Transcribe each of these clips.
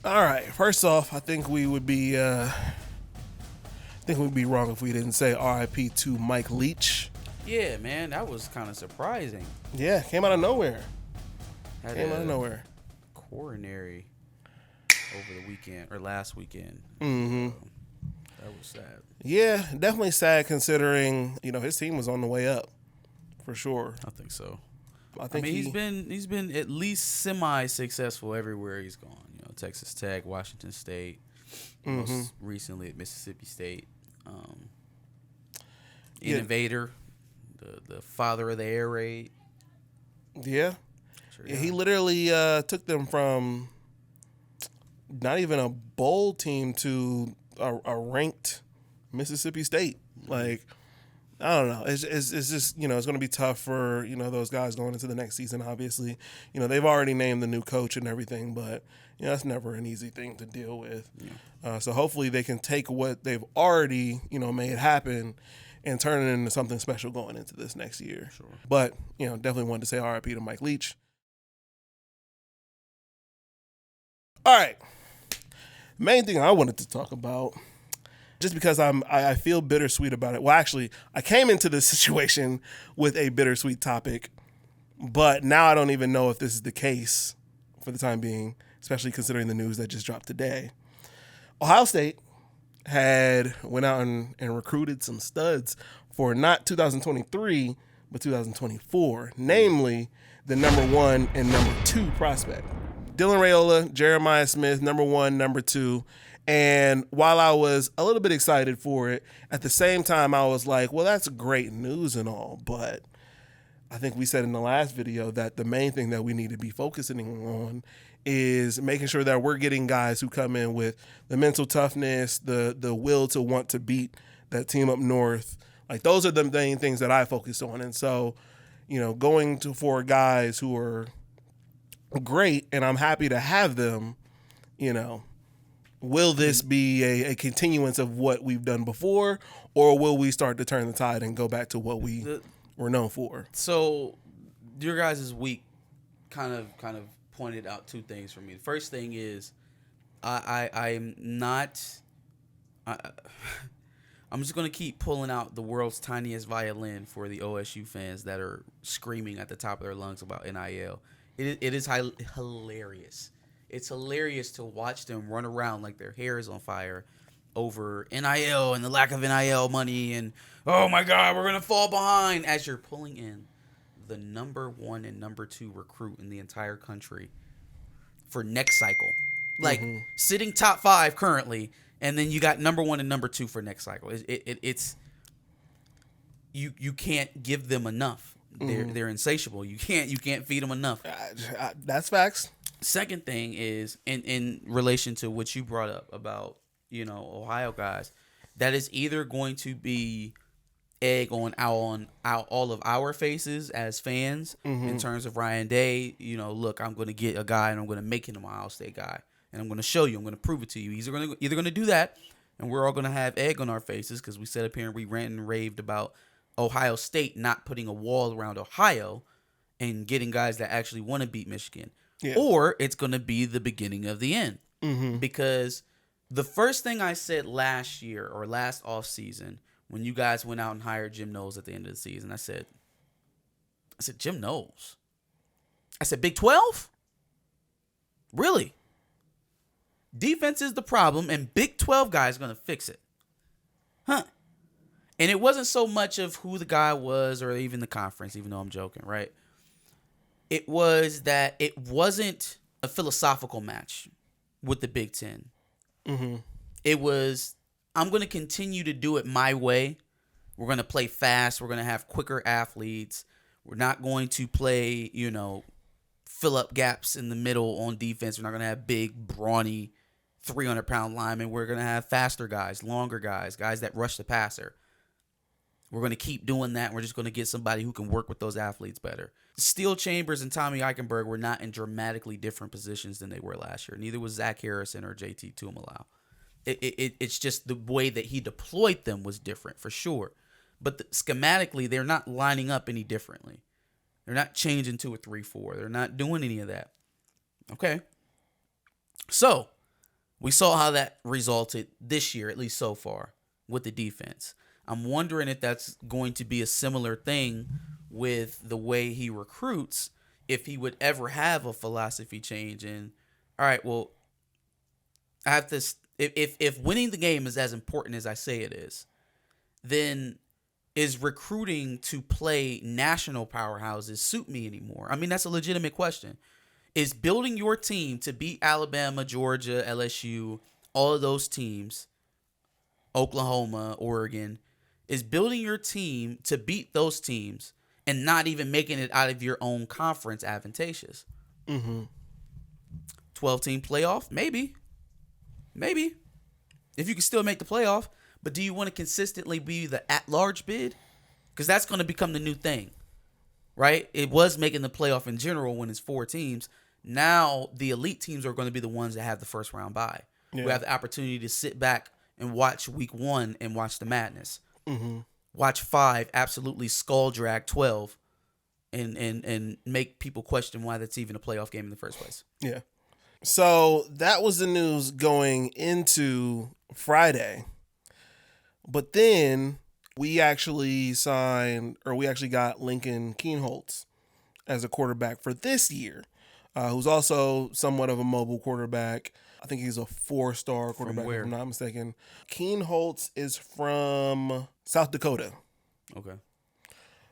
All right. First off, I think we would be wrong if we didn't say R.I.P. to Mike Leach. Yeah, man, that was kind of surprising. Yeah, came out of nowhere. Coronary over the weekend or last weekend. Mm-hmm. That was sad. Yeah, definitely sad considering his team was on the way up, for sure. I think so. I think he's been at least semi-successful everywhere he's gone. Texas Tech, Washington State, most recently at Mississippi State. Innovator, the father of the air raid. Yeah. Sure, he literally took them from not even a bowl team to a ranked Mississippi State. Like, I don't know. It's just, it's going to be tough for, those guys going into the next season, obviously. They've already named the new coach and everything, but, that's never an easy thing to deal with. Yeah. So hopefully they can take what they've already, made happen and turn it into something special going into this next year. Sure. But, definitely wanted to say RIP to Mike Leach. All right. Main thing I wanted to talk about, just because I feel bittersweet about it. Well, actually, I came into this situation with a bittersweet topic, but now I don't even know if this is the case for the time being, especially considering the news that just dropped today. Ohio State went out and recruited some studs for not 2023, but 2024, namely the number 1 and number 2 prospect. Dylan Raiola, Jeremiah Smith, number 1, number 2. And while I was a little bit excited for it, at the same time, I was like, well, that's great news and all. But I think we said in the last video that the main thing that we need to be focusing on is making sure that we're getting guys who come in with the mental toughness, the will to want to beat that team up north. Like, those are the main things that I focus on. And so, going for guys who are great, and I'm happy to have them, will this be a continuance of what we've done before, or will we start to turn the tide and go back to what we were known for? So your guys' week kind of pointed out two things for me. The first thing is I'm just going to keep pulling out the world's tiniest violin for the OSU fans that are screaming at the top of their lungs about NIL. It is hilarious. It's hilarious to watch them run around like their hair is on fire over NIL and the lack of NIL money and, oh my God, we're going to fall behind, as you're pulling in the number 1 and number 2 recruit in the entire country for next cycle. Like, sitting top 5 currently, and then you got number 1 and number 2 for next cycle. It's you can't give them enough. They're insatiable. You can't feed them enough. That's facts. Second thing is in relation to what you brought up about Ohio guys, that is either going to be egg on all of our faces as fans in terms of Ryan Day. Look, I'm going to get a guy and I'm going to make him an Ohio State guy, and I'm going to show you. I'm going to prove it to you. He's either going to do that, and we're all going to have egg on our faces because we sat up here and we ranted and raved about Ohio State not putting a wall around Ohio and getting guys that actually want to beat Michigan. Yeah. Or it's going to be the beginning of the end. Because the first thing I said last year or last offseason when you guys went out and hired Jim Knowles at the end of the season, I said, Jim Knowles? I said, Big 12? Really? Defense is the problem, and Big 12 guy is going to fix it. Huh. And it wasn't so much of who the guy was or even the conference, even though I'm joking, right? It was that it wasn't a philosophical match with the Big Ten. It was, I'm going to continue to do it my way. We're going to play fast. We're going to have quicker athletes. We're not going to play, fill up gaps in the middle on defense. We're not going to have big, brawny, 300-pound linemen. We're going to have faster guys, longer guys that rush the passer. We're going to keep doing that. We're just going to get somebody who can work with those athletes better. Steel Chambers and Tommy Eichenberg were not in dramatically different positions than they were last year. Neither was Zach Harrison or JT Tuimoloau. It's just the way that he deployed them was different, for sure. But schematically, they're not lining up any differently. They're not changing to a 3-4. They're not doing any of that. Okay. So, We saw how that resulted this year, at least so far, with the defense. I'm wondering if that's going to be a similar thing with the way he recruits, if he would ever have a philosophy change. And, all right, well, I have to if winning the game is as important as I say it is, then is recruiting to play national powerhouses suit me anymore? I mean, that's a legitimate question. Is building your team to beat Alabama, Georgia, LSU, all of those teams, Oklahoma, Oregon, is building your team to beat those teams and not even making it out of your own conference advantageous? 12-team playoff? Maybe. If you can still make the playoff. But do you want to consistently be the at-large bid? Because that's going to become the new thing, right? It was making the playoff in general when it's 4 teams. Now the elite teams are going to be the ones that have the first round bye. Yeah. We have the opportunity to sit back and watch week 1 and watch the madness. Watch 5 absolutely skull drag 12 and make people question why that's even a playoff game in the first place. Yeah. So that was the news going into Friday. But then we actually got Lincoln Keenholz as a quarterback for this year, who's also somewhat of a mobile quarterback. I think he's a 4-star quarterback, if I'm not mistaken. Keenholz is from South Dakota. Okay.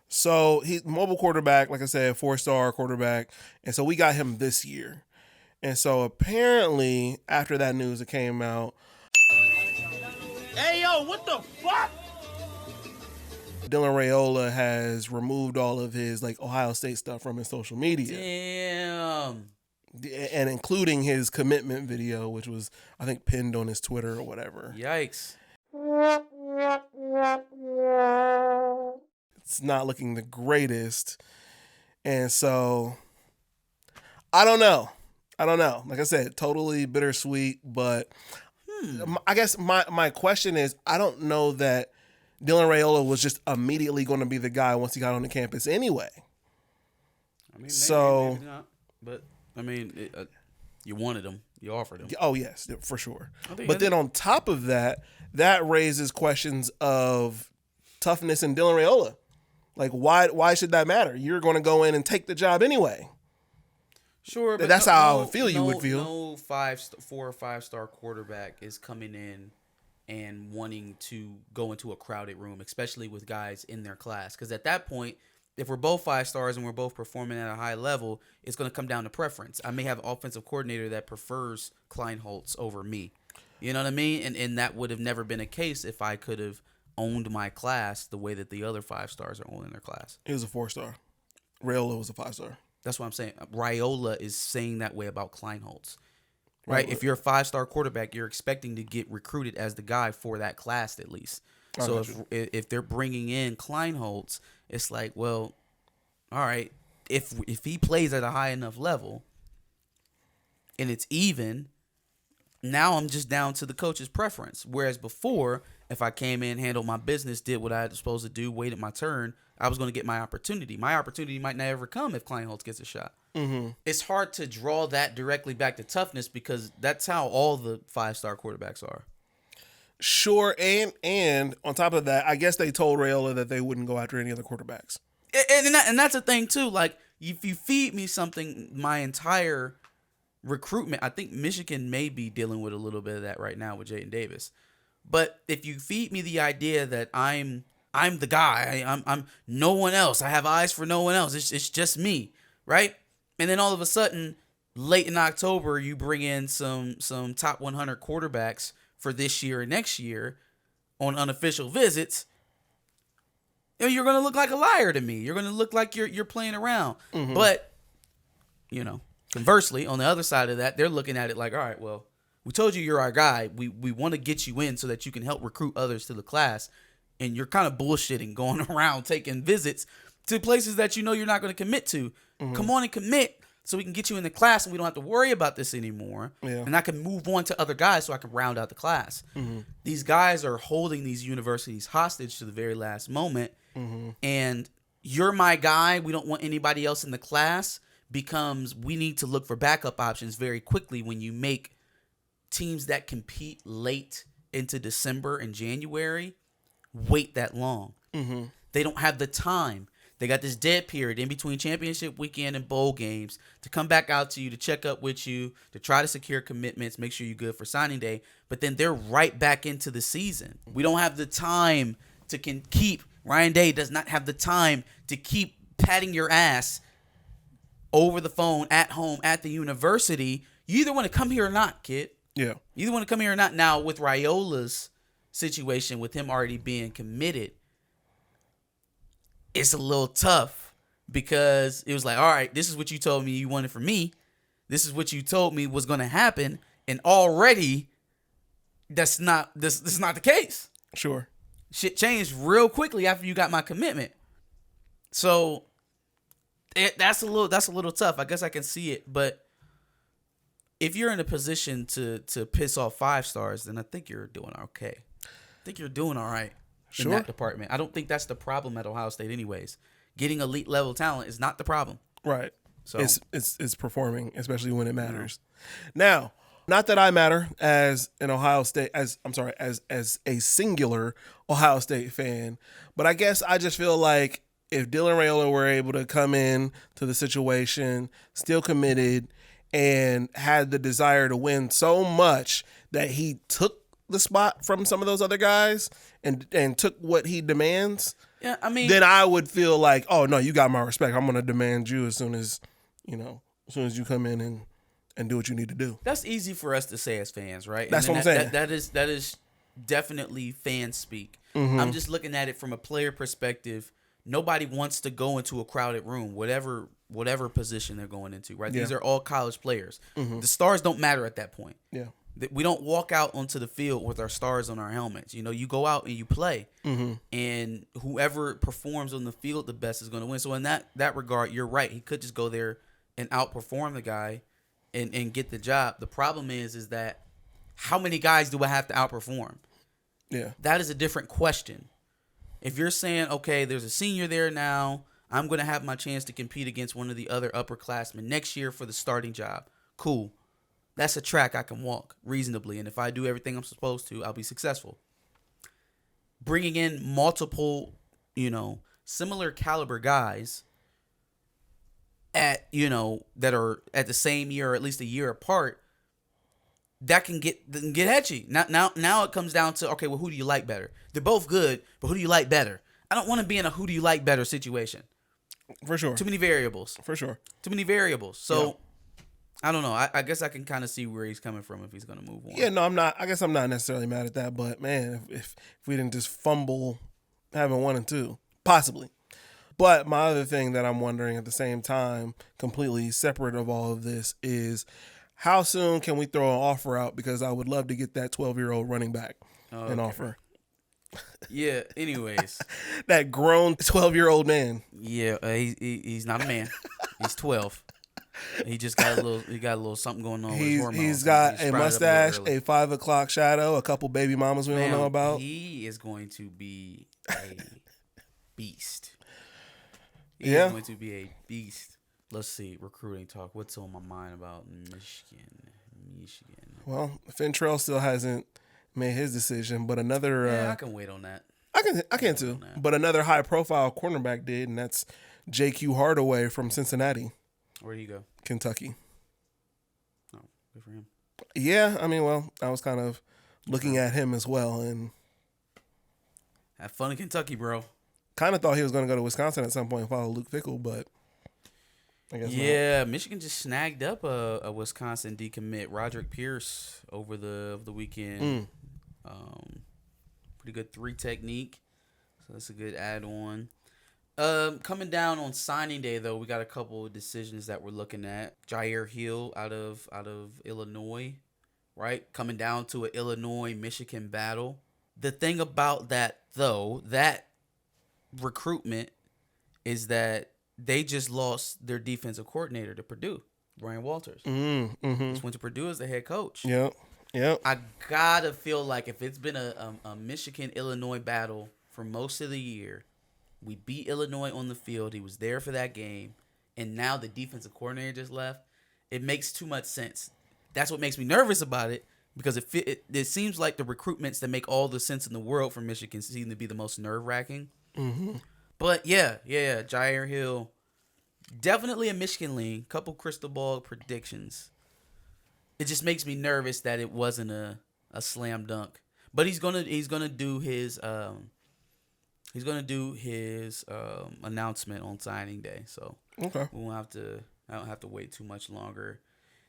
So he's mobile quarterback, like I said, 4-star quarterback. And so we got him this year. And so apparently after that news that came out, hey, yo, what the fuck? Dylan Raiola has removed all of his Ohio State stuff from his social media. Damn. And including his commitment video, which was, I think, pinned on his Twitter or whatever. Yikes. It's not looking the greatest. And so, I don't know. Like I said, totally bittersweet, but I guess my question is, I don't know that Dylan Raiola was just immediately going to be the guy once he got on the campus anyway. I mean, maybe not. But, I mean, you wanted him. You offered him. Oh, yes, for sure. But then on top of that, that raises questions of toughness in Dylan Raiola. Like, why should that matter? You're going to go in and take the job anyway. Sure, but that's how I would feel. You would feel. No 4 or 5-star quarterback is coming in and wanting to go into a crowded room, especially with guys in their class. Because at that point, if we're both 5 stars and we're both performing at a high level, it's going to come down to preference. I may have an offensive coordinator that prefers Kleinholtz over me. You know what I mean? And that would have never been a case if I could have owned my class the way that the other 5 stars are owning their class. He was a 4-star. Raiola was a 5-star. That's what I'm saying. Raiola is saying that way about Kleinholtz. Right? If you're a 5-star quarterback, you're expecting to get recruited as the guy for that class at least. So if they're bringing in Kleinholtz, it's like, well, all right, if he plays at a high enough level and it's even, now I'm just down to the coach's preference. Whereas before, if I came in, handled my business, did what I was supposed to do, waited my turn, I was going to get my opportunity. My opportunity might not ever come if Kleinholtz gets a shot. Mm-hmm. It's hard to draw that directly back to toughness because that's how all the 5-star quarterbacks are. Sure, and on top of that, I guess they told Raiola that they wouldn't go after any other quarterbacks. And that's a thing too. Like, if you feed me something, my entire recruitment, I think Michigan may be dealing with a little bit of that right now with Jaden Davis. But if you feed me the idea that I'm the guy, I'm no one else, I have eyes for no one else, it's just me, right? And then all of a sudden, late in October, you bring in some top 100 quarterbacks for this year and next year on unofficial visits, and you're going to look like a liar to me. You're going to look like you're playing around. Mm-hmm. But, conversely, on the other side of that, they're looking at it like, all right, well, we told you you're our guy. We want to get you in so that you can help recruit others to the class, and you're kind of bullshitting, going around taking visits to places that you're not going to commit to. Mm-hmm. Come on and commit so we can get you in the class and we don't have to worry about this anymore. Yeah. And I can move on to other guys so I can round out the class. Mm-hmm. These guys are holding these universities hostage to the very last moment. Mm-hmm. And you're my guy, we don't want anybody else in the class, becomes we need to look for backup options very quickly when you make teams that compete late into December and January wait that long. Mm-hmm. They don't have the time. They got this dead period in between championship weekend and bowl games to come back out to you, to check up with you, to try to secure commitments, make sure you're good for signing day. But then they're right back into the season. We don't have the time to keep. Ryan Day does not have the time to keep patting your ass over the phone, at home, at the university. You either want to come here or not, kid. Yeah. You either want to come here or not. Now, with Raiola's situation, with him already being committed, it's a little tough because it was like, all right, this is what you told me you wanted from me. This is what you told me was going to happen. And already that's not the case. Sure. Shit changed real quickly after you got my commitment. So that's a little tough. I guess I can see it. But if you're in a position to piss off 5 stars, then I think you're doing okay. I think you're doing all right. Sure. In that department. I don't think that's the problem at Ohio State anyways. Getting elite level talent is not the problem. Right. So it's performing, especially when it matters. Now, not that I matter as an Ohio State as a singular Ohio State fan, but I guess I just feel like if Dylan Raiola were able to come in to the situation, still committed, and had the desire to win so much that he took the spot from some of those other guys and took what he demands, yeah, I mean, then I would feel like, oh no, you got my respect. I'm gonna demand you as soon as you come in and do what you need to do. That's easy for us to say as fans, right? That's what I'm saying. That is definitely fan speak. Mm-hmm. I'm just looking at it from a player perspective. Nobody wants to go into a crowded room, whatever position they're going into, right? Yeah. These are all college players. Mm-hmm. The stars don't matter at that point. Yeah. We don't walk out onto the field with our stars on our helmets. You go out and you play, and whoever performs on the field the best is going to win. So in that regard, you're right. He could just go there and outperform the guy and get the job. The problem is that how many guys do I have to outperform? Yeah. That is a different question. If you're saying, okay, there's a senior there now, I'm going to have my chance to compete against one of the other upperclassmen next year for the starting job. Cool. That's a track I can walk reasonably. And if I do everything I'm supposed to, I'll be successful. Bringing in multiple, similar caliber guys that are at the same year or at least a year apart, that can get etchy. Now it comes down to, okay, well, who do you like better? They're both good, but who do you like better? I don't want to be in a who do you like better situation. For sure. Too many variables. For sure. Too many variables. So, yeah. I don't know. I guess I can kind of see where he's coming from if he's going to move on. Yeah, no, I'm not. I guess I'm not necessarily mad at that, but man, if we didn't just fumble having 1 and 2, possibly. But my other thing that I'm wondering at the same time, completely separate of all of this, is how soon can we throw an offer out? Because I would love to get that 12-year-old running back an offer. Yeah. Anyways, that grown 12-year-old man. Yeah, he's not a man. He's 12. He just got a little something going on with his hormones. He's got a mustache, a 5 o'clock shadow, a couple baby mamas we don't know about. He is going to be a beast. He's going to be a beast. Let's see, recruiting talk. What's on my mind about Michigan? Well, Fentrell still hasn't made his decision, but another. I can wait on that. I can too. But another high-profile cornerback did, and that's J.Q. Hardaway from Cincinnati. Where do you go? Kentucky. Oh, good for him. Yeah, I mean, well, I was kind of looking at him as well, and have fun in Kentucky, bro. Kind of thought he was going to go to Wisconsin at some point and follow Luke Fickell, but I guess not. Michigan just snagged up a Wisconsin decommit, Roderick Pierce, over the weekend. Pretty good 3 technique, so that's a good add-on. Coming down on signing day, though, we got a couple of decisions that we're looking at. Jair Hill out of Illinois, right? Coming down to an Illinois-Michigan battle. The thing about that, though, that recruitment is that they just lost their defensive coordinator to Purdue, Brian Walters. Just went to Purdue as the head coach. Yep. I gotta feel like if it's been a Michigan-Illinois battle for most of the year, we beat Illinois on the field. He was there for that game. And now the defensive coordinator just left. It makes too much sense. That's what makes me nervous about it, because it seems like the recruitments that make all the sense in the world for Michigan seem to be the most nerve-wracking. Mm-hmm. But yeah, Jair Hill, definitely a Michigan lean. Couple crystal ball predictions. It just makes me nervous that it wasn't a slam dunk. But he's gonna do his announcement on signing day. So okay, I don't have to wait too much longer.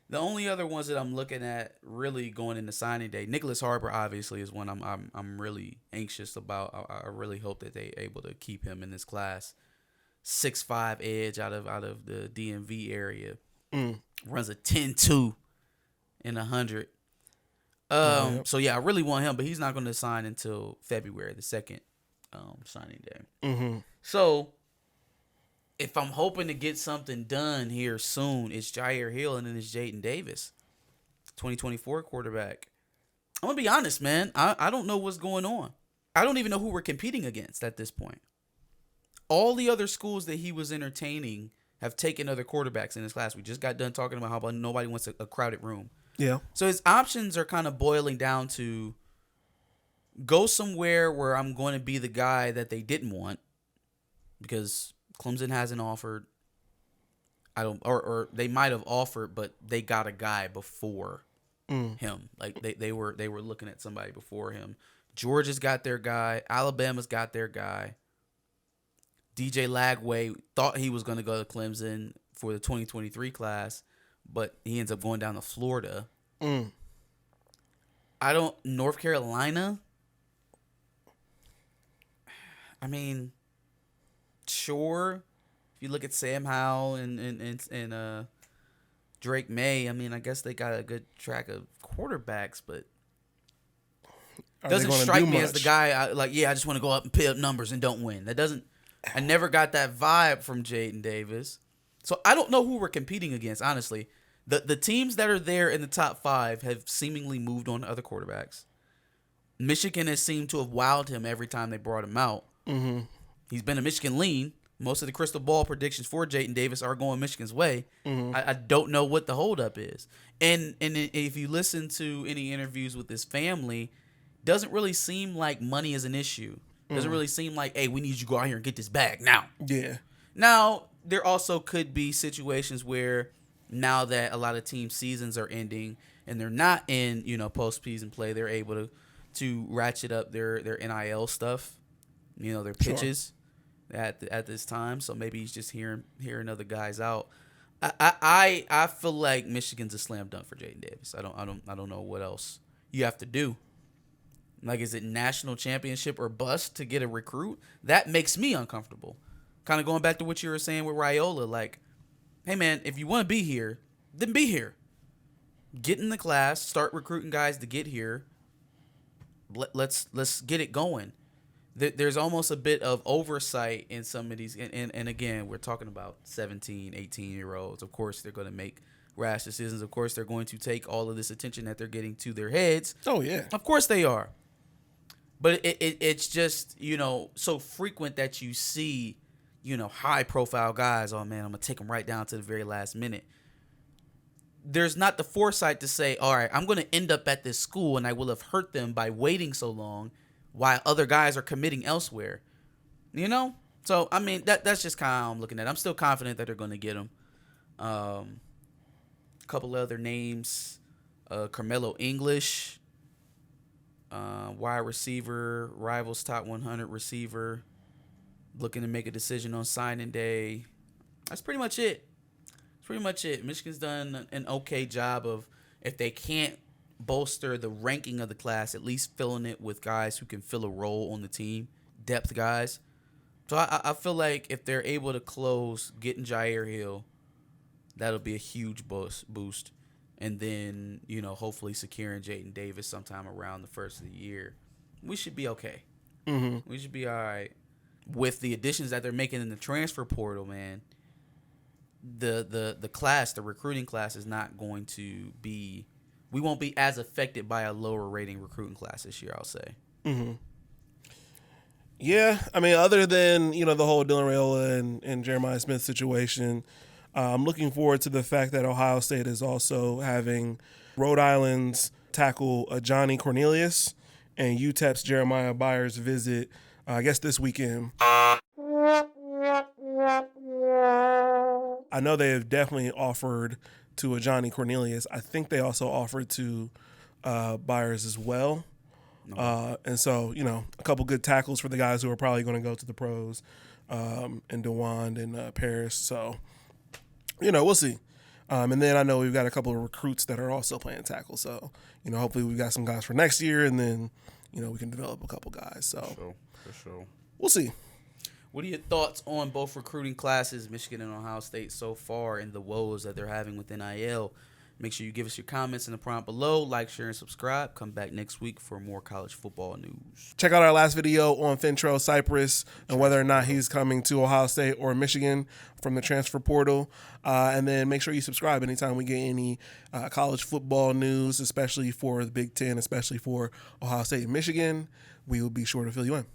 The only other ones that I'm looking at really going into signing day, Nicholas Harbor obviously is one I'm really anxious about. I really hope that they able to keep him in this class. 6'5" edge out of the DMV area. Runs a 10.2 in 100. So yeah, I really want him, but he's not going to sign until February, the second signing day. Mm-hmm. So if I'm hoping to get something done here soon, it's Jair Hill and then it's Jaden Davis, 2024 quarterback. I'm gonna be honest, man. I don't know what's going on. I don't even know who we're competing against at this point. All the other schools that he was entertaining have taken other quarterbacks in his class. We just got done talking about how nobody wants a crowded room. Yeah. So his options are kind of boiling down to go somewhere where I'm going to be the guy that they didn't want because Clemson hasn't offered. Or they might have offered, but they got a guy before him. Like they were looking at somebody before him. Georgia's got their guy. Alabama's got their guy. DJ Lagway thought he was going to go to Clemson for the 2023 class, but he ends up going down to Florida. North Carolina. I mean, sure. If you look at Sam Howell and Drake May, I mean, I guess they got a good track of quarterbacks, but doesn't strike me as the guy. I just want to go up and pay up numbers and don't win. That doesn't. I never got that vibe from Jaden Davis. So I don't know who we're competing against, honestly. The teams that are there in the top 5 have seemingly moved on to other quarterbacks. Michigan has seemed to have wowed him every time they brought him out. Mm-hmm. He's been a Michigan lean. Most of the crystal ball predictions for Jaden Davis are going Michigan's way. Mm-hmm. I don't know what the holdup is. And if you listen to any interviews with his family, doesn't really seem like money is an issue. Doesn't really seem like, hey, we need you to go out here and get this bag now. Yeah. Now, there also could be situations where now that a lot of team seasons are ending and they're not in, postseason play, they're able to ratchet up their NIL stuff, their pitches at this time. So maybe he's just hearing other guys out. I feel like Michigan's a slam dunk for Jaden Davis. I don't know what else you have to do. Like, is it national championship or bust to get a recruit? That makes me uncomfortable. Kind of going back to what you were saying with Raiola, like, hey, man, if you want to be here, then be here. Get in the class, start recruiting guys to get here. Let's get it going. There's almost a bit of oversight in some of these. And again, we're talking about 17, 18-year-olds. Of course, they're going to make rash decisions. Of course, they're going to take all of this attention that they're getting to their heads. Oh, yeah. Of course they are. But it's just, so frequent that you see, high-profile guys, oh, man, I'm going to take them right down to the very last minute. There's not the foresight to say, all right, I'm going to end up at this school and I will have hurt them by waiting so long while other guys are committing elsewhere. So, I mean, that's just kind of how I'm looking at it. I'm still confident that they're going to get him. A couple other names, Carmelo English, wide receiver, Rivals top 100 receiver, looking to make a decision on signing day. That's pretty much it. Michigan's done an okay job of, if they can't bolster the ranking of the class, at least filling it with guys who can fill a role on the team, depth guys. So I feel like if they're able to close getting Jair Hill, that'll be a huge boost. And then, hopefully securing Jaden Davis sometime around the first of the year. We should be okay. Mm-hmm. We should be all right. With the additions that they're making in the transfer portal, man, the recruiting class is not going to be, we won't be as affected by a lower rating recruiting class this year, I'll say. Mm-hmm. Yeah, I mean, other than, the whole Dylan Raiola and Jeremiah Smith situation, I'm looking forward to the fact that Ohio State is also having Rhode Island's tackle Johnny Cornelius, and UTEP's Jeremiah Byers visit, I guess, this weekend. I know they have definitely offered to Johnny Cornelius. I think they also offered to Byers as well. And so, a couple good tackles for the guys who are probably going to go to the pros, and DeWand and Paris. So, we'll see. And then I know we've got a couple of recruits that are also playing tackle. So, hopefully we've got some guys for next year, and then, we can develop a couple guys. So, For sure. We'll see. What are your thoughts on both recruiting classes, Michigan and Ohio State, so far, and the woes that they're having with NIL? Make sure you give us your comments in the prompt below. Like, share, and subscribe. Come back next week for more college football news. Check out our last video on Fentrell Cypress and whether or not he's coming to Ohio State or Michigan from the transfer portal. And then make sure you subscribe anytime we get any college football news, especially for the Big Ten, especially for Ohio State and Michigan. We will be sure to fill you in.